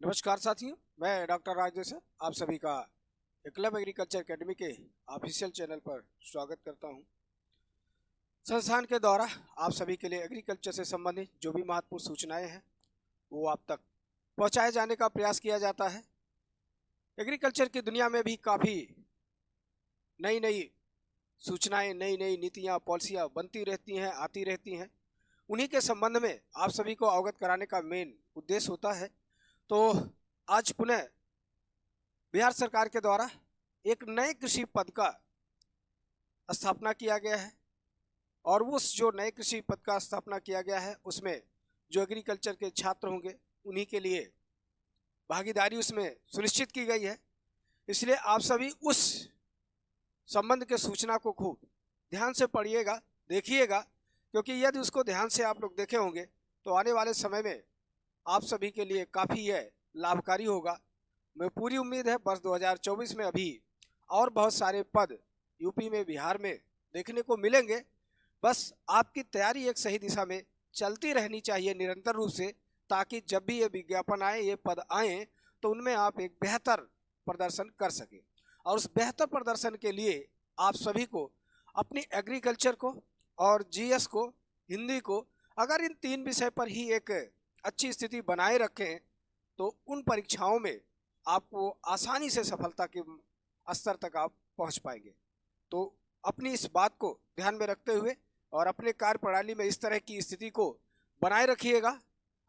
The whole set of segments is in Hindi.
नमस्कार साथियों, मैं डॉक्टर राजेश आप सभी का एकलव्य एग्रीकल्चर एकेडमी के ऑफिशियल चैनल पर स्वागत करता हूं। संस्थान के द्वारा आप सभी के लिए एग्रीकल्चर से संबंधित जो भी महत्वपूर्ण सूचनाएं हैं वो आप तक पहुंचाए जाने का प्रयास किया जाता है। एग्रीकल्चर की दुनिया में भी काफ़ी नई नई सूचनाएं, नई नई नीतियाँ, पॉलिसियाँ बनती रहती हैं, आती रहती हैं। उन्हीं के संबंध में आप सभी को अवगत कराने का मेन उद्देश्य होता है। तो आज पुनः बिहार सरकार के द्वारा एक नए कृषि पद का स्थापना किया गया है और उस जो नए कृषि पद का स्थापना किया गया है उसमें जो एग्रीकल्चर के छात्र होंगे उन्हीं के लिए भागीदारी उसमें सुनिश्चित की गई है। इसलिए आप सभी उस संबंध के सूचना को खूब ध्यान से पढ़िएगा, देखिएगा, क्योंकि यदि उसको ध्यान से आप लोग देखे होंगे तो आने वाले समय में आप सभी के लिए काफ़ी यह लाभकारी होगा। मैं पूरी उम्मीद है वर्ष 2024 में अभी और बहुत सारे पद यूपी में, बिहार में देखने को मिलेंगे। बस आपकी तैयारी एक सही दिशा में चलती रहनी चाहिए निरंतर रूप से, ताकि जब भी ये विज्ञापन आए, ये पद आए, तो उनमें आप एक बेहतर प्रदर्शन कर सकें। और उस बेहतर प्रदर्शन के लिए आप सभी को अपनी एग्रीकल्चर को और जीएस को, हिंदी को, अगर इन 3 विषय पर ही एक अच्छी स्थिति बनाए रखें तो उन परीक्षाओं में आपको आसानी से सफलता के स्तर तक आप पहुंच पाएंगे। तो अपनी इस बात को ध्यान में रखते हुए और अपने कार्य प्रणाली में इस तरह की स्थिति को बनाए रखिएगा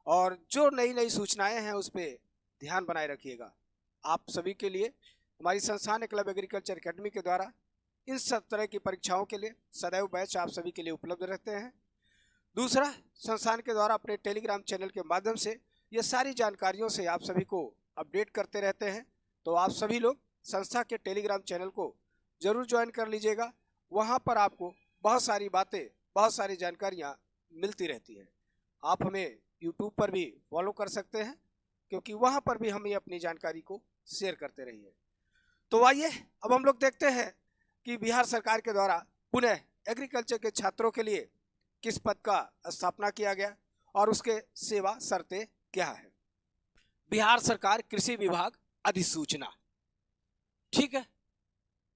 और जो नई नई सूचनाएं हैं उस पर ध्यान बनाए रखिएगा। आप सभी के लिए हमारी संस्थान एकलव्य एग्रीकल्चर एकेडमी के द्वारा इन सब तरह की परीक्षाओं के लिए सदैव बैच आप सभी के लिए उपलब्ध रहते हैं। दूसरा, संस्थान के द्वारा अपने टेलीग्राम चैनल के माध्यम से ये सारी जानकारियों से आप सभी को अपडेट करते रहते हैं। तो आप सभी लोग संस्था के टेलीग्राम चैनल को जरूर ज्वाइन कर लीजिएगा। वहाँ पर आपको बहुत सारी बातें, बहुत सारी जानकारियाँ मिलती रहती हैं। आप हमें यूट्यूब पर भी फॉलो कर सकते हैं, क्योंकि वहाँ पर भी हम ये अपनी जानकारी को शेयर करते रहिए। तो आइए अब हम लोग देखते हैं कि बिहार सरकार के द्वारा पुनः एग्रीकल्चर के छात्रों के लिए किस पद का स्थापना किया गया और उसके सेवा शर्तें क्या है। बिहार सरकार कृषि विभाग अधिसूचना, ठीक है।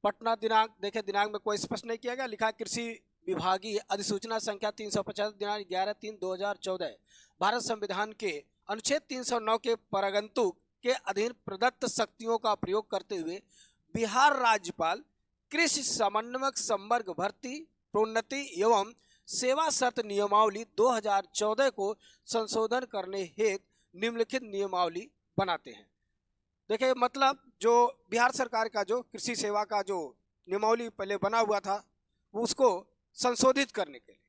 पटना दिनांक, देखे दिनांक में कोई स्पष्ट नहीं किया गया, लिखा कृषि विभागीय अधिसूचना संख्या 350 दिनांक 11/3/2014 भारत संविधान के अनुच्छेद 309 के परगंतुक के अधीन प्रदत्त शक्तियों का प्रयोग करते हुए बिहार राज्यपाल कृषि समन्वयक संवर्ग भर्ती, प्रोन्नति एवं सेवा शर्त नियमावली 2014 को संशोधन करने हेतु निम्नलिखित नियमावली बनाते हैं। देखिए, मतलब जो बिहार सरकार का जो कृषि सेवा का जो नियमावली पहले बना हुआ था वो उसको संशोधित करने के लिए,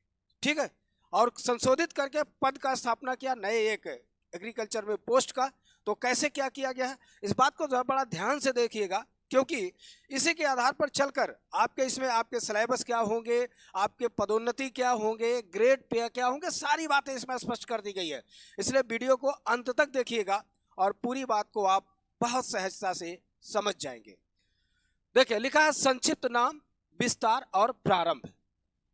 ठीक है, और संशोधित करके पद का स्थापना किया नए एक एग्रीकल्चर में पोस्ट का। तो कैसे क्या किया गया है इस बात को बड़ा ध्यान से देखिएगा, क्योंकि इसी के आधार पर चलकर आपके इसमें आपके सिलेबस क्या होंगे, आपके पदोन्नति क्या होंगे, ग्रेड पे क्या होंगे, सारी बातें इसमें स्पष्ट कर दी गई है। इसलिए वीडियो को अंत तक देखिएगा और पूरी बात को आप बहुत सहजता से समझ जाएंगे। देखिए, लिखा है संक्षिप्त नाम, विस्तार और प्रारंभ।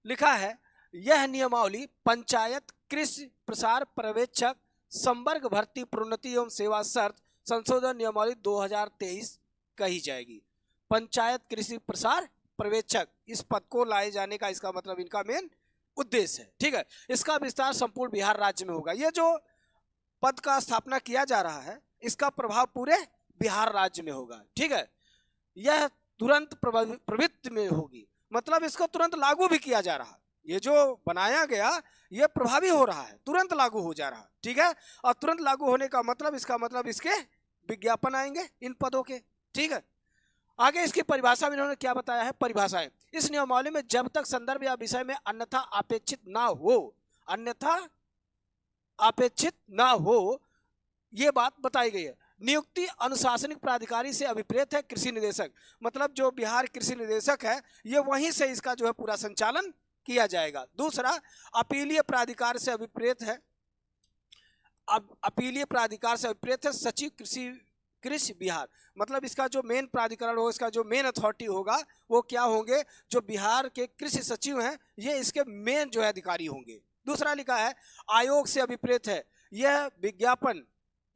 लिखा है यह नियमावली पंचायत कृषि प्रसार पर्यवेक्षक संवर्ग भर्ती, प्रोन्नति एवं सेवा शर्त संशोधन नियमावली 2023 कही जाएगी। पंचायत कृषि प्रसार पर्यवेक्षक इस पद को लाए जाने का इसका मतलब इनका मेन उद्देश्य है, ठीक है। इसका विस्तार संपूर्ण बिहार राज्य में होगा। ये जो पद का स्थापना किया जा रहा है इसका प्रभाव पूरे बिहार राज्य में होगा, ठीक है। यह तुरंत प्रवृत्ति में होगी, मतलब इसको तुरंत लागू भी किया जा रहा है। ये जो बनाया गया ये प्रभावी हो रहा है, तुरंत लागू हो जा रहा है, ठीक है। और तुरंत लागू होने का मतलब, इसका मतलब इसके विज्ञापन आएंगे इन पदों के, ठीक है। आगे इसकी परिभाषा में इन्होंने क्या बताया है, परिभाषाएं। इस नियमावली में जब तक संदर्भ या विषय में अन्यथा अपेक्षित ना हो, अन्यथा अपेक्षित ना हो, ये बात बताई गई है। नियुक्ति अनुशासनिक प्राधिकारी से अभिप्रेत है कृषि निदेशक, मतलब जो बिहार कृषि निदेशक है ये वहीं से इसका जो है पूरा संचालन किया जाएगा। दूसरा, अपीलीय प्राधिकार से अभिप्रेत है, अब अपीलीय प्राधिकार से अभिप्रेत है सचिव कृषि बिहार, मतलब इसका जो मेन प्राधिकरण हो, इसका जो मेन अथॉरिटी होगा वो क्या होंगे, जो बिहार के कृषि सचिव हैं ये इसके मेन जो है अधिकारी होंगे। दूसरा लिखा है आयोग से अभिप्रेत है, यह विज्ञापन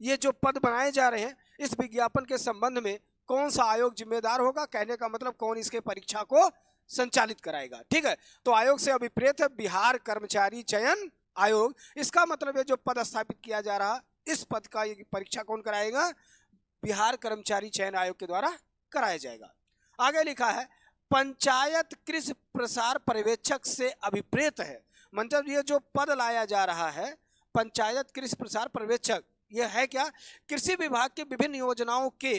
ये जो पद बनाए जा रहे हैं, इस विज्ञापन के संबंध में कौन सा आयोग जिम्मेदार होगा, कहने का मतलब कौन इसके परीक्षा को संचालित कराएगा। ठीक है, तो आयोग से अभिप्रेत है बिहार कर्मचारी चयन आयोग। इसका मतलब है जो पद स्थापित किया जा रहा, इस पद का परीक्षा कौन कराएगा, बिहार कर्मचारी चयन आयोग के द्वारा कराया जाएगा। आगे लिखा है पंचायत कृषि प्रसार पर्यवेक्षक से अभिप्रेत है। मतलब ये जो पद लाया जा रहा है पंचायत कृषि प्रसार पर्यवेक्षक, ये है क्या, कृषि विभाग की विभिन्न योजनाओं के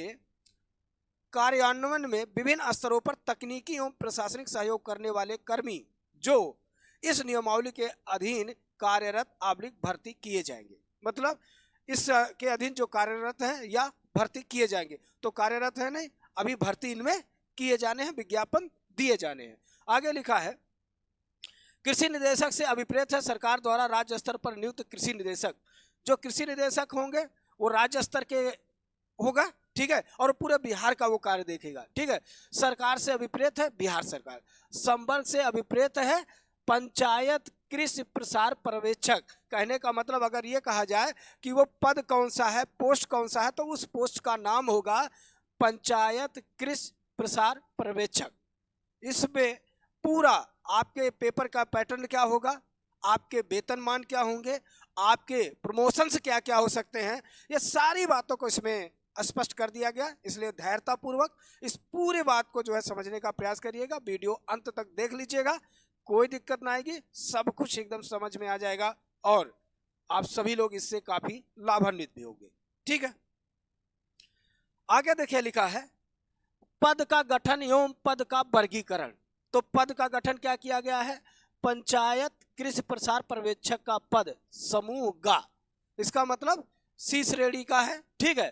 कार्यान्वयन में विभिन्न स्तरों पर तकनीकी एवं प्रशासनिक सहयोग करने वाले कर्मी जो इस नियमावली के अधीन कार्यरत भर्ती किए जाएंगे। मतलब इस के अधीन जो कार्यरत हैं या भर्ती किए जाएंगे, तो कार्यरत है नहीं, अभी भर्ती इनमें किए जाने हैं, विज्ञापन दिए जाने हैं। आगे लिखा है कृषि निदेशक से अभिप्रेत है सरकार द्वारा राज्य स्तर पर नियुक्त कृषि निदेशक। जो कृषि निदेशक होंगे वो राज्य स्तर के होगा, ठीक है, और पूरे बिहार का वो कार्य देखेगा। ठीक है, सरकार से अभिप्रेत है बिहार सरकार, संवर्ग से अभिप्रेत है पंचायत कृषि प्रसार पर्यवेक्षक। कहने का मतलब अगर ये कहा जाए कि वो पद कौन सा है, पोस्ट कौन सा है, तो उस पोस्ट का नाम होगा पंचायत कृषि प्रसार पर्यवेक्षक। इसमें पूरा आपके पेपर का पैटर्न क्या होगा, आपके वेतनमान क्या होंगे, आपके प्रमोशंस क्या क्या हो सकते हैं, ये सारी बातों को इसमें स्पष्ट कर दिया गया। इसलिए धैर्यतापूर्वक इस पूरी बात को जो है समझने का प्रयास करिएगा, वीडियो अंत तक देख लीजिएगा, कोई दिक्कत ना आएगी, सब कुछ एकदम समझ में आ जाएगा और आप सभी लोग इससे काफी लाभान्वित भी होंगे। ठीक है, आगे देखिए लिखा है पद का गठन एवं पद का वर्गीकरण। तो पद का गठन क्या किया गया है, पंचायत कृषि प्रसार पर्यवेक्षक का पद समूह गा, इसका मतलब सी श्रेणी का है। ठीक है,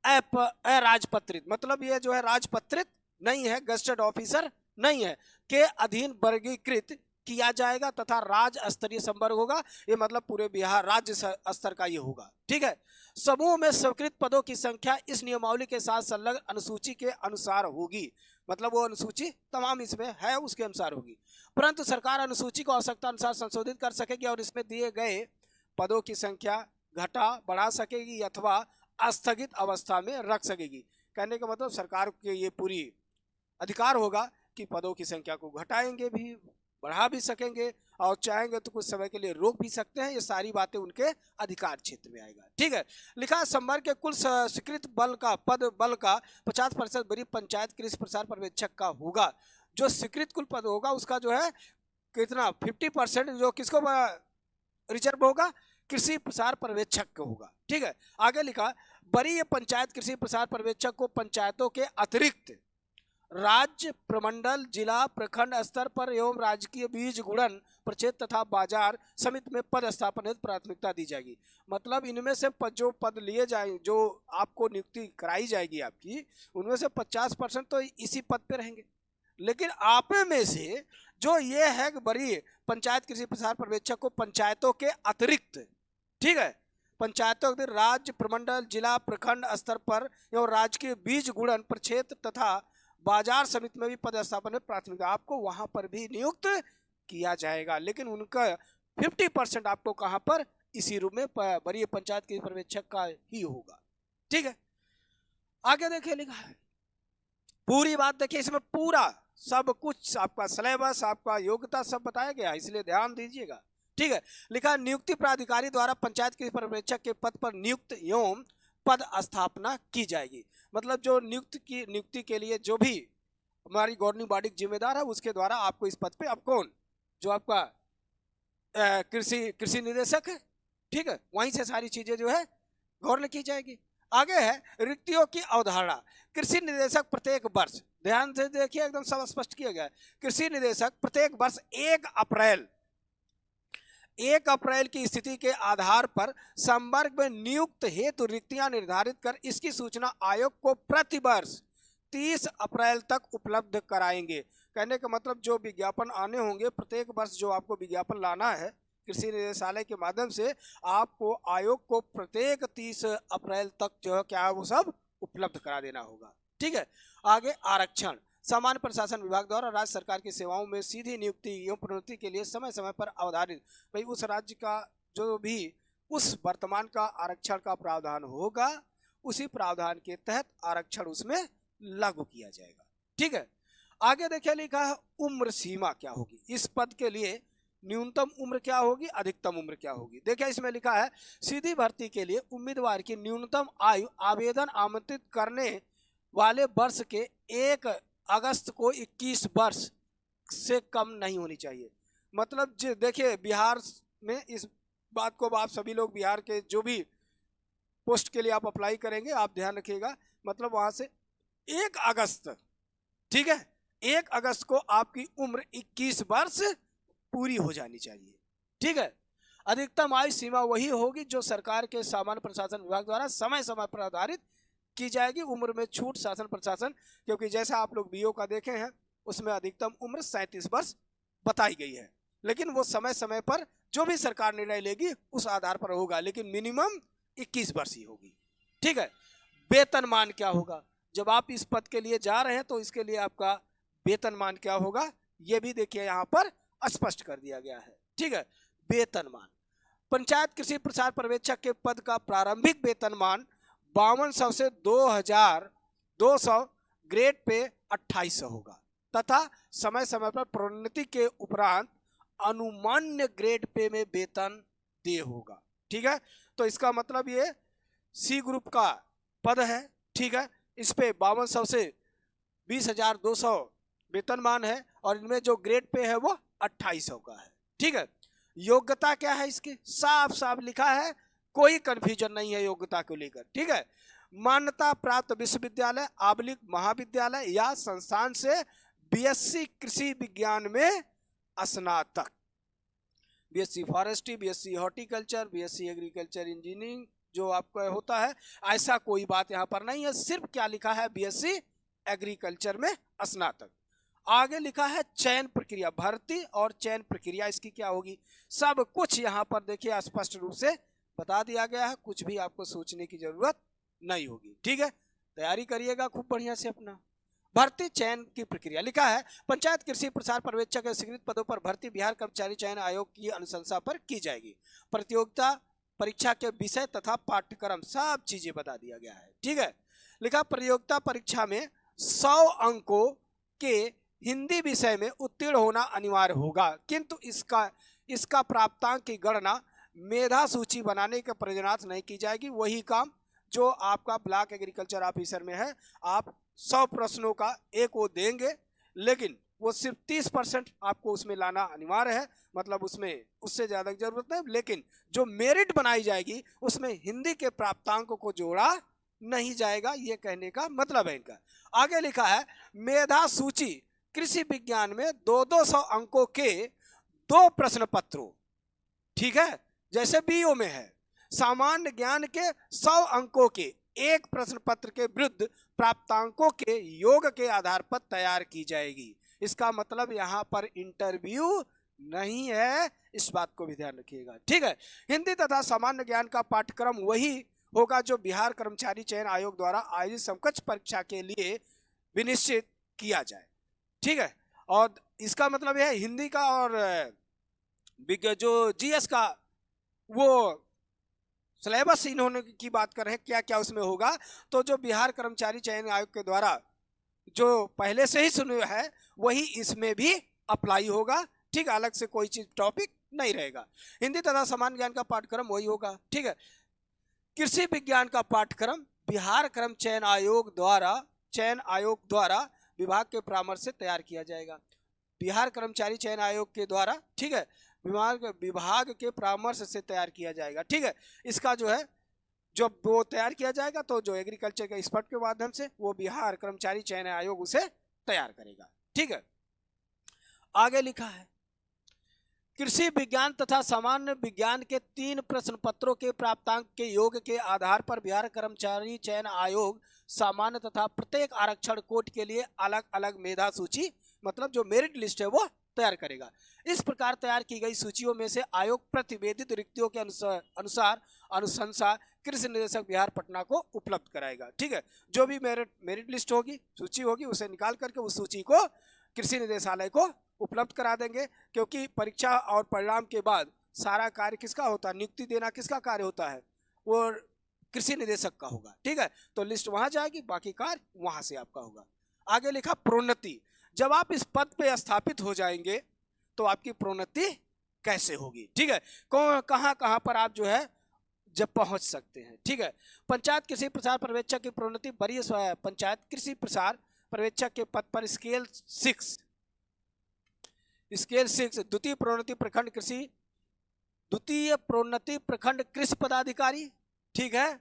अराजपत्रित, मतलब ये जो है राजपत्रित नहीं है, गजेटेड ऑफिसर नहीं है, के अधीन वर्गीकृत किया जाएगा तथा राज्य स्तरीय संवर्ग होगा। ये मतलब पूरे बिहार राज्य स्तर का ये होगा। ठीक है, समूह में स्वीकृत पदों की संख्या इस नियमावली के साथ संलग्न अनुसूची के अनुसार होगी। मतलब वो अनुसूची तमाम इसमें है उसके अनुसार होगी, परंतु सरकार अनुसूची को आवश्यकता अनुसार संशोधित कर सकेगी और इसमें दिए गए पदों की संख्या घटा बढ़ा सकेगी अथवा स्थगित अवस्था में रख सकेगी। कहने का मतलब सरकार के ये पूरी अधिकार होगा कि पदों की संख्या को घटाएंगे भी, बढ़ा भी सकेंगे और चाहेंगे तो कुछ समय के लिए रोक भी सकते हैं। ये सारी बातें उनके अधिकार क्षेत्र में आएगा। ठीक है, लिखा है संवर्ग के कुल स्वीकृत पद बल का 50% बड़ी पंचायत कृषि प्रसार पर्यवेक्षक का होगा। जो स्वीकृत कुल पद होगा उसका जो है कितना 50% जो किसको रिजर्व होगा, कृषि प्रसार पर्यवेक्षक को होगा। ठीक है, आगे लिखा बड़ी पंचायत कृषि प्रसार पर्यवेक्षक को पंचायतों के अतिरिक्त राज्य प्रमंडल जिला प्रखंड स्तर पर एवं राजकीय बीज गुणन प्रक्षेत्र तथा बाजार समिति में पद स्थापन हेतु प्राथमिकता दी जाएगी। मतलब इनमें से जो पद लिए जाएंगे, जो आपको नियुक्ति कराई जाएगी आपकी, उनमें से 50% तो इसी पद पे रहेंगे, लेकिन आप में से जो ये है बड़ी पंचायत कृषि प्रसार पर्यवेक्षक को पंचायतों के अतिरिक्त, ठीक है, पंचायतों के राज्य प्रमंडल जिला प्रखंड स्तर पर एवं राजकीय बीज गुणन प्रक्षेत्र तथा बाजार समिति में भी पद स्थापन में प्राथमिकता आपको वहां पर भी नियुक्त किया जाएगा, लेकिन उनका 50% आपको कहां पर, इसी रूप में वरीय पंचायत के पर्यवेक्षक का ही होगा। ठीक है, आगे देखिए लिखा है पूरी बात देखिए, इसमें पूरा सब कुछ आपका सिलेबस आपका योग्यता सब बताया गया, इसलिए ध्यान दीजिएगा। ठीक है, लिखा नियुक्ति प्राधिकारी द्वारा पंचायत के पर्यवेक्षक के पद पर नियुक्त एवं पद स्थापना की जाएगी। मतलब जो नियुक्ति के लिए जो भी हमारी गवर्निंग बॉडी जिम्मेदार है उसके द्वारा आपको इस पद पे, अब कौन, जो आपका कृषि निदेशक है, ठीक है, वहीं से सारी चीजें जो है गौर की जाएगी। आगे है रिक्तियों की अवधारणा। कृषि निदेशक प्रत्येक वर्ष, ध्यान से देखिए एकदम सब स्पष्ट किया गया है, कृषि निदेशक प्रत्येक वर्ष 1 अप्रैल की स्थिति के आधार पर संवर्ग में नियुक्त हेतु रिक्तियां निर्धारित कर इसकी सूचना आयोग को प्रतिवर्ष 30 अप्रैल तक उपलब्ध कराएंगे। कहने का मतलब जो विज्ञापन आने होंगे प्रत्येक वर्ष, जो आपको विज्ञापन लाना है कृषि निदेशालय के माध्यम से, आपको आयोग को प्रत्येक 30 अप्रैल तक जो है क्या वो सब उपलब्ध करा देना होगा। ठीक है, आगे आरक्षण। सामान्य प्रशासन विभाग द्वारा राज्य सरकार की सेवाओं में सीधी नियुक्ति एवं प्रोन्नति के लिए समय समय पर अवधारित, भाई उस राज्य का जो भी उस वर्तमान का आरक्षण का प्रावधान होगा, उसी प्रावधान के तहत आरक्षण उसमें लागू किया जाएगा। ठीक है, आगे देखिए लिखा है उम्र सीमा क्या होगी। इस पद के लिए न्यूनतम उम्र क्या होगी, अधिकतम उम्र क्या होगी। देखिए इसमें लिखा है सीधी भर्ती के लिए उम्मीदवार की न्यूनतम आयु आवेदन आमंत्रित करने वाले वर्ष के 1 अगस्त को 21 वर्ष से कम नहीं होनी चाहिए। मतलब देखिए बिहार में इस बात को आप सभी लोग बिहार के जो भी पोस्ट के लिए आप अप्लाई करेंगे आप ध्यान रखिएगा, मतलब वहां से 1 अगस्त, ठीक है, 1 अगस्त को आपकी उम्र 21 वर्ष पूरी हो जानी चाहिए। ठीक है, अधिकतम आयु सीमा वही होगी जो सरकार के सामान्य प्रशासन विभाग द्वारा समय समय पर आधारित की जाएगी। उम्र में छूट शासन प्रशासन, क्योंकि जैसा आप लोग बीओ का देखे हैं उसमें अधिकतम उम्र 37 वर्ष बताई गई है, लेकिन वो समय समय पर जो भी सरकार निर्णय लेगी उस आधार पर होगा, लेकिन मिनिमम 21 वर्ष ही होगी। ठीक है, वेतनमान क्या होगा। जब आप इस पद के लिए जा रहे हैं तो इसके लिए आपका वेतनमान क्या होगा ये भी देखिए यहाँ पर स्पष्ट कर दिया गया है। ठीक है, वेतनमान पंचायत कृषि प्रसार पर्यवेक्षक के पद का प्रारंभिक वेतनमान 5200 से 2200, ग्रेड पे 2800 होगा तथा समय समय पर प्रोन्नति के उपरांत अनुमान्य ग्रेड पे में वेतन दे होगा। ठीक है, तो इसका मतलब ये सी ग्रुप का पद है। ठीक है, इस पे 5200 से 20,200 वेतनमान है और इनमें जो ग्रेड पे है वो 2800 का है। ठीक है, योग्यता क्या है इसकी, साफ साफ लिखा है, कोई कंफ्यूजन नहीं है योग्यता को लेकर। ठीक है, मान्यता प्राप्त विश्वविद्यालय आबलिक महाविद्यालय या संस्थान से बीएससी कृषि विज्ञान में स्नातक, BSc forestry, BSc horticulture, BSc agriculture engineering जो आपका होता है, ऐसा कोई बात यहाँ पर नहीं है, सिर्फ क्या लिखा है बीएससी एग्रीकल्चर में स्नातक। आगे लिखा है चयन प्रक्रिया, भर्ती और चयन प्रक्रिया इसकी क्या होगी, सब कुछ यहाँ पर देखिए स्पष्ट रूप से बता दिया गया है, कुछ भी आपको सोचने की जरूरत नहीं होगी। ठीक है, तैयारी करिएगा खूब बढ़िया से अपना। भर्ती चयन की प्रक्रिया लिखा है पंचायत कृषि प्रसार पर्यवेक्षक के स्वीकृत पदों पर भर्ती बिहार कर्मचारी चयन आयोग की अनुशंसा पर की जाएगी। प्रतियोगिता परीक्षा के विषय तथा पाठ्यक्रम सब चीजें बता दिया गया है। ठीक है, लिखा प्रतियोगिता परीक्षा में 100 अंकों के हिंदी विषय में उत्तीर्ण होना अनिवार्य होगा, किंतु इसका प्राप्तांक की गणना मेधा सूची बनाने के प्रयोजनार्थ नहीं की जाएगी। वही काम जो आपका ब्लॉक एग्रीकल्चर ऑफिसर में है, आप 100 प्रश्नों का एक वो देंगे, लेकिन वो सिर्फ 30% आपको उसमें लाना अनिवार्य है, मतलब उसमें उससे ज्यादा की जरूरत नहीं, लेकिन जो मेरिट बनाई जाएगी उसमें हिंदी के प्राप्तांक को जोड़ा नहीं जाएगा, ये कहने का मतलब है इनका। आगे लिखा है मेधा सूची कृषि विज्ञान में 200 अंकों के 2 प्रश्न पत्रों, ठीक है, जैसे बीओ में है, सामान्य ज्ञान के 100 अंकों के 1 प्रश्न पत्र के विरुद्ध प्राप्तांकों के योग के आधार पर तैयार की जाएगी। इसका मतलब यहाँ पर इंटरव्यू नहीं है, इस बात को भी ध्यान रखिएगा। ठीक है, हिंदी तथा सामान्य ज्ञान का पाठ्यक्रम वही होगा जो बिहार कर्मचारी चयन आयोग द्वारा आयोजित समकक्ष परीक्षा के लिए विनिश्चित किया जाए। ठीक है, और इसका मतलब है हिंदी का और जो जीएस का वो सिलेबस इन्होंने की बात कर रहे हैं क्या क्या उसमें होगा, तो जो बिहार कर्मचारी चयन आयोग के द्वारा जो पहले से ही सुने है वही इसमें भी अप्लाई होगा। ठीक, अलग से कोई चीज टॉपिक नहीं रहेगा। हिंदी तथा सामान्य ज्ञान का पाठ्यक्रम वही होगा। ठीक है, कृषि विज्ञान का पाठ्यक्रम बिहार कर्म चयन आयोग द्वारा विभाग के परामर्श से तैयार किया जाएगा। बिहार कर्मचारी चयन आयोग के द्वारा, ठीक है, विभाग के परामर्श से तैयार किया जाएगा। ठीक है, इसका जो है जब वो तैयार किया जाएगा तो जो एग्रीकल्चर के एक्सपर्ट के माध्यम से वो बिहार कर्मचारी चयन आयोग उसे तैयार करेगा। ठीक है, आगे लिखा है कृषि विज्ञान तथा सामान्य विज्ञान के 3 प्रश्न पत्रों के प्राप्तांक के योग के आधार पर बिहार कर्मचारी चयन आयोग सामान्य तथा प्रत्येक आरक्षण कोट के लिए अलग अलग मेधा सूची, मतलब जो मेरिट लिस्ट है वो तैयार करेगा। इस प्रकार तैयार की गई सूचियों में से आयोग प्रतिवेदित रिक्तियों के अनुसार अनुशंसा कृषि निदेशक बिहार पटना को उपलब्ध कराएगा। ठीक है, जो भी मेरिट लिस्ट होगी, सूची होगी, उसे निकाल करके उस सूची को कृषि निदेशालय को उपलब्ध करा देंगे, क्योंकि परीक्षा और परिणाम के बाद सारा कार्य किसका होता है, नियुक्ति देना किसका कार्य होता है, वो कृषि निदेशक का होगा। ठीक है, तो लिस्ट वहां जाएगी, बाकी कार्य वहां से आपका होगा। आगे लिखा प्रोन्नति, जब आप इस पद पे स्थापित हो जाएंगे तो आपकी प्रोन्नति कैसे होगी। ठीक है, कहां कहां पर आप जो है जब पहुंच सकते हैं। ठीक है, पंचायत कृषि प्रसार पर्यवेक्षक की प्रोन्नति वरीय पंचायत कृषि प्रसार पर्यवेक्षक के पद पर स्केल 6 द्वितीय प्रोन्नति प्रखंड कृषि पदाधिकारी। ठीक है,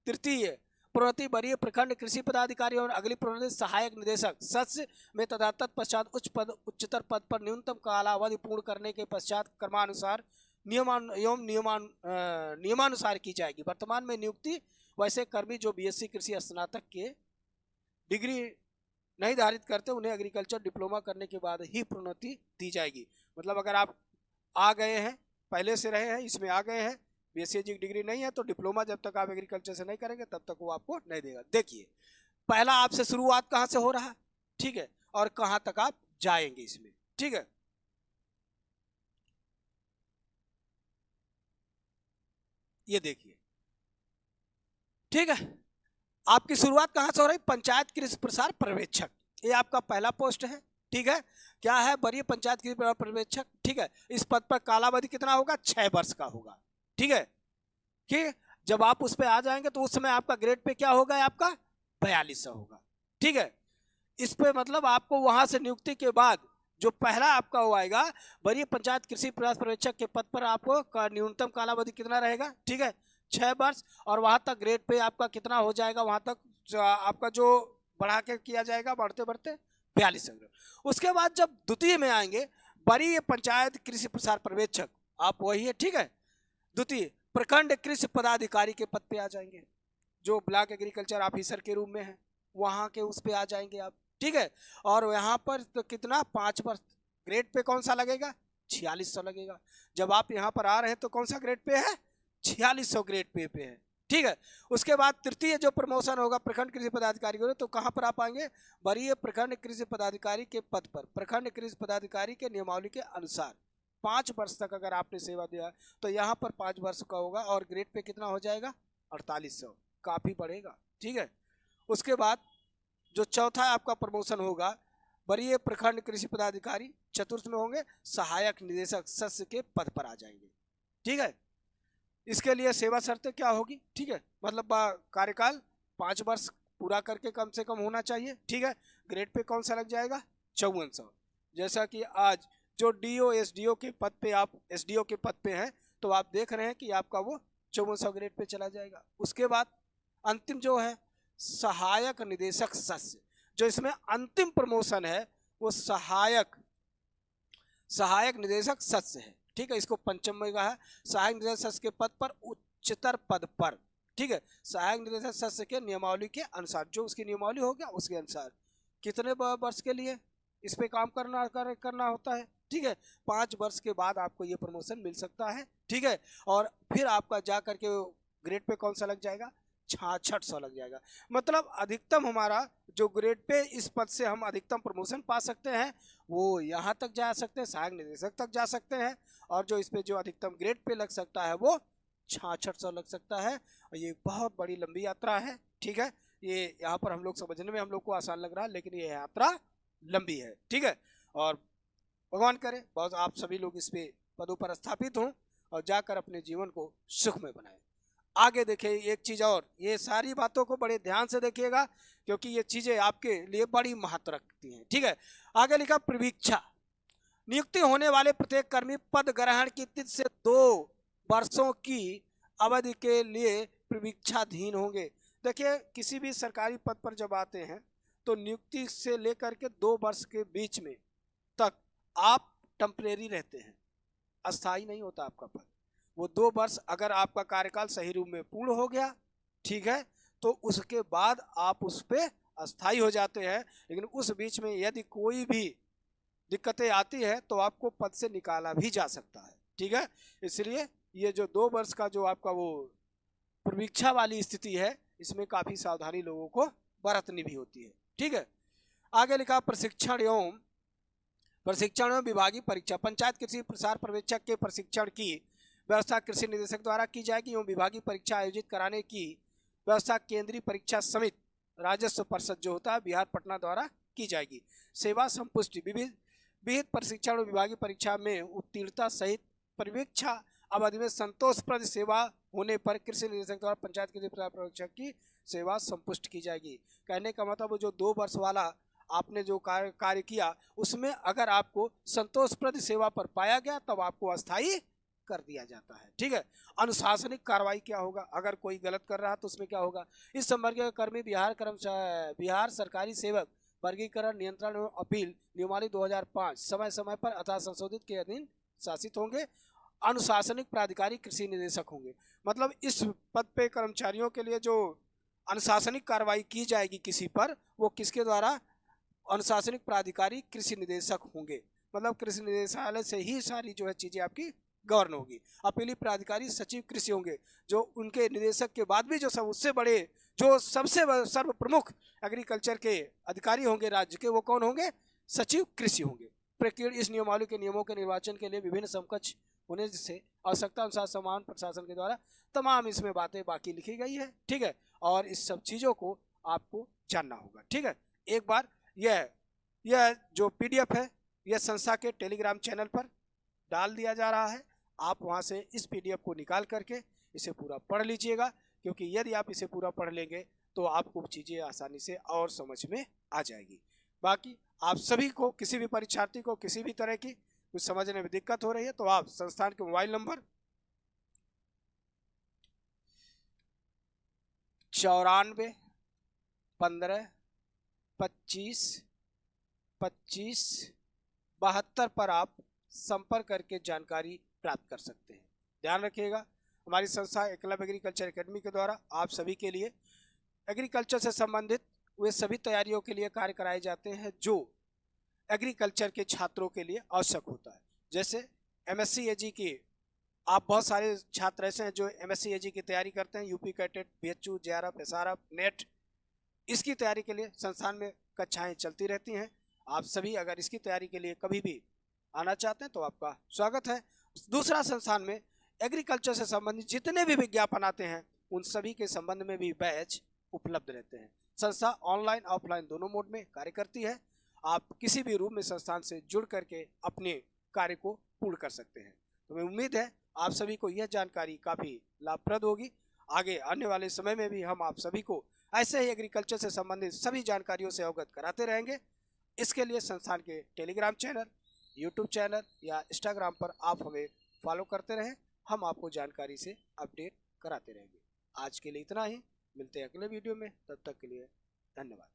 तृतीय प्रोन्नति वरीय प्रखंड कृषि पदाधिकारी और अगली प्रोन्नति सहायक निदेशक सदस्य में तथा तत्पश्चात उच्चतर पद पर न्यूनतम कालावधि पूर्ण करने के पश्चात क्रमानुसार नियमानुसार की जाएगी। वर्तमान में नियुक्ति वैसे कर्मी जो बीएससी कृषि स्नातक के डिग्री नहीं धारित करते, उन्हें एग्रीकल्चर डिप्लोमा करने के बाद ही प्रोन्नति दी जाएगी। मतलब अगर आप आ गए हैं, पहले से रहे हैं, इसमें आ गए हैं, बीएससी की डिग्री नहीं है, तो डिप्लोमा जब तक आप एग्रीकल्चर से नहीं करेंगे तब तक वो आपको नहीं देगा। देखिए पहला आपसे शुरुआत कहाँ से हो रहा है, ठीक है, और कहाँ तक आप जाएंगे इसमें। ठीक है, ये देखिए, ठीक है, आपकी शुरुआत कहां से हो रही, पंचायत कृषि प्रसार पर्यवेक्षक, ये आपका पहला पोस्ट है। ठीक है, क्या है, वरीय पंचायत कृषि प्रसार पर्यवेक्षक। ठीक है, इस पद पर कालावधि कितना होगा, 6 वर्ष का होगा। ठीक है, कि जब आप उस पे आ जाएंगे तो उस समय आपका ग्रेड पे क्या होगा, आपका 4200 होगा। ठीक है, इस पे मतलब आपको वहां से नियुक्ति के बाद जो पहला आपका वो आएगा, वरीय पंचायत कृषि प्रसार पर्यवेक्षक के पद पर आपको न्यूनतम कालावधि कितना रहेगा, ठीक है, 6 वर्ष, और वहां तक ग्रेड पे आपका कितना हो जाएगा, वहां तक आपका जो बढ़ा के किया जाएगा बढ़ते बढ़ते 4200। उसके बाद जब द्वितीय में आएंगे, वरीय पंचायत कृषि प्रसार पर्यवेक्षक, आप वही है। ठीक है, द्वितीय प्रखंड कृषि पदाधिकारी के पद पे आ जाएंगे, जो ब्लॉक एग्रीकल्चर ऑफिसर के रूप में है, वहां के उस पे आ जाएंगे आप। ठीक है, और यहाँ पर तो कितना 5 वर्ष, ग्रेड पे कौन सा लगेगा, 4600 लगेगा। जब आप यहाँ पर आ रहे हैं तो कौन सा ग्रेड पे है, 4600 ग्रेड पे है। ठीक है, उसके बाद तृतीय जो प्रमोशन होगा प्रखंड कृषि पदाधिकारी को, तो कहाँ पर आप आएंगे, वरीय प्रखंड कृषि पदाधिकारी के पद पर प्रखंड कृषि पदाधिकारी के नियमावली के अनुसार 5 वर्ष तक अगर आपने सेवा दिया तो यहाँ पर 5 वर्ष का होगा, और ग्रेड पे कितना हो जाएगा, 4800, काफी बढ़ेगा। ठीक है, उसके बाद जो चौथा आपका प्रमोशन होगा, वरीय प्रखंड कृषि पदाधिकारी, चतुर्थ में होंगे सहायक निदेशक सदस्य के पद पर आ जाएंगे। ठीक है, इसके लिए सेवा शर्तें क्या होगी, ठीक है, मतलब कार्यकाल 5 वर्ष पूरा करके कम से कम होना चाहिए। ठीक है, ग्रेड पे कौन सा लग जाएगा, 5400। जैसा कि आज जो डीओ एसडीओ के पद पे आप एसडीओ के पद पे हैं, तो आप देख रहे हैं कि आपका वो 5400 ग्रेड पे चला जाएगा। उसके बाद अंतिम जो है सहायक निदेशक सदस्य, जो इसमें अंतिम प्रमोशन है वो सहायक निदेशक सदस्य है। ठीक है, इसको पंचम में कहा है, सहायक निदेशक सदस्य के पद पर उच्चतर पद पर। ठीक है, सहायक निदेशक सदस्य के नियमावली के अनुसार, जो उसकी नियमावली हो गया उसके अनुसार कितने वर्ष के लिए इस पे काम करना होता है। ठीक है, 5 वर्ष के बाद आपको ये प्रमोशन मिल सकता है। ठीक है, और फिर आपका जा करके ग्रेड पे कौन सा लग जाएगा, 6600 लग जाएगा। मतलब अधिकतम हमारा जो ग्रेड पे इस पद से हम अधिकतम प्रमोशन पा सकते हैं वो यहाँ तक जा सकते हैं, सहायक निदेशक तक जा सकते हैं, और जो इस पे जो अधिकतम ग्रेड पे लग सकता है वो 6600 लग सकता है। और ये बहुत बड़ी लंबी यात्रा है। ठीक है, ये यहाँ पर हम लोग समझने में हम लोग को आसान लग रहा है, लेकिन ये यात्रा लंबी है। ठीक है, और भगवान करे बहुत आप सभी लोग इस पे पदों पर स्थापित हों और जाकर अपने जीवन को सुखमय बनाएं। आगे देखिए एक चीज और, ये सारी बातों को बड़े ध्यान से देखिएगा क्योंकि ये चीजें आपके लिए बड़ी महत्व रखती हैं। ठीक है, आगे लिखा प्रवीक्षा, नियुक्ति होने वाले प्रत्येक कर्मी पद ग्रहण की तिथि से 2 वर्षों की अवधि के लिए प्रवीक्षाधीन होंगे। देखिए किसी भी सरकारी पद पर जब आते हैं तो नियुक्ति से लेकर के 2 वर्ष के बीच में तक आप टेम्परेरी रहते हैं, अस्थायी नहीं होता आपका पद। वो 2 वर्ष अगर आपका कार्यकाल सही रूप में पूर्ण हो गया, ठीक है, तो उसके बाद आप उस पर अस्थायी हो जाते हैं। लेकिन उस बीच में यदि कोई भी दिक्कतें आती है तो आपको पद से निकाला भी जा सकता है। ठीक है, इसलिए ये जो 2 वर्ष का जो आपका वो प्रवीक्षा वाली स्थिति है, इसमें काफी सावधानी लोगों को बरतनी भी होती है। ठीक है, आगे लिखा प्रशिक्षण एवं विभागीय परीक्षा, पंचायत कृषि प्रसार पर्यवेक्षक के प्रशिक्षण की व्यवस्था कृषि निदेशक द्वारा की जाएगी एवं विभागीय परीक्षा आयोजित कराने की व्यवस्था केंद्रीय परीक्षा समिति राजस्व परिषद जो होता है बिहार पटना द्वारा की जाएगी। सेवा संपुष्टि विविध प्रशिक्षण और विभागीय परीक्षा में उत्तीर्णता सहित परीक्षा अवधि में संतोषप्रद सेवा होने पर कृषि निदेशक द्वारा पंचायत कृषि परीक्षक की सेवा संपुष्ट की जाएगी। कहने का मतलब जो 2 वर्ष वाला आपने जो कार्य किया उसमें अगर आपको संतोषप्रद सेवा पर पाया गया तब आपको अस्थायी कर दिया जाता है। ठीक है। अनुशासनिक कार्रवाई क्या होगा, अगर कोई गलत कर रहा है तो उसमें क्या होगा। इस संवर्ग के कर्मी बिहार सरकारी सेवक वर्गीकरण नियंत्रण एवं अपील नियमावली 2005 समय समय पर अथवा संशोधित के अधीन शासित होंगे। अनुशासनिक प्राधिकारी कृषि निदेशक होंगे। मतलब इस पद पे कर्मचारियों के लिए जो अनुशासनिक कार्रवाई की जाएगी किसी पर, वो किसके द्वारा, अनुशासनिक प्राधिकारी कृषि निदेशक होंगे। मतलब कृषि निदेशालय से ही सारी जो है चीजें आपकी गवर्न होगी। अपीली प्राधिकारी सचिव कृषि होंगे, जो उनके निदेशक के बाद भी जो सब उससे बड़े जो सबसे सर्व प्रमुख एग्रीकल्चर के अधिकारी होंगे राज्य के, वो कौन होंगे, सचिव कृषि होंगे। प्रक्रिया इस नियमावली के नियमों के निर्वाचन के लिए विभिन्न समकक्ष होने से आवश्यकता अनुसार समान प्रशासन के द्वारा तमाम इसमें बातें बाकी लिखी गई है। ठीक है। और इस सब चीजों को आपको जानना होगा। ठीक है। एक बार यह जो पीडीएफ है यह संस्था के टेलीग्राम चैनल पर डाल दिया जा रहा है। आप वहां से इस पीडीएफ को निकाल करके इसे पूरा पढ़ लीजिएगा, क्योंकि यदि आप इसे पूरा पढ़ लेंगे तो आपको चीजें आसानी से और समझ में आ जाएगी। बाकी आप सभी को, किसी भी परीक्षार्थी को किसी भी तरह की कुछ समझने में दिक्कत हो रही है तो आप संस्थान के मोबाइल नंबर 94 15 25 25 72 पर आप संपर्क करके जानकारी प्राप्त कर सकते हैं। ध्यान रखिएगा, हमारी संस्था एकलव्य एग्रीकल्चर एकेडमी के द्वारा आप सभी के लिए एग्रीकल्चर से संबंधित वे सभी तैयारियों के लिए कार्य कराए जाते हैं जो एग्रीकल्चर के छात्रों के लिए आवश्यक होता है। जैसे एमएससी एजी की, आप बहुत सारे छात्र ऐसे हैं जो एमएससी एजी की तैयारी करते हैं, UP CATET, BHU, JRF, SRF, net, इसकी तैयारी के लिए संस्थान में कक्षाएं चलती रहती हैं। आप सभी अगर इसकी तैयारी के लिए कभी भी आना चाहते हैं तो आपका स्वागत है। दूसरा, संस्थान में एग्रीकल्चर से संबंधित जितने भी विज्ञापन आते हैं उन सभी के संबंध में भी बैच उपलब्ध रहते हैं। संस्था ऑनलाइन ऑफलाइन दोनों मोड में कार्य करती है। आप किसी भी रूप में संस्थान से जुड़ करके अपने कार्य को पूर्ण कर सकते हैं। तो मैं उम्मीद है आप सभी को यह जानकारी काफ़ी लाभप्रद होगी। आगे आने वाले समय में भी हम आप सभी को ऐसे ही एग्रीकल्चर से संबंधित सभी जानकारियों से अवगत कराते रहेंगे। इसके लिए संस्थान के टेलीग्राम चैनल, यूट्यूब चैनल या इंस्टाग्राम पर आप हमें फॉलो करते रहें। हम आपको जानकारी से अपडेट कराते रहेंगे। आज के लिए इतना ही, मिलते हैं अगले वीडियो में। तब तक के लिए धन्यवाद।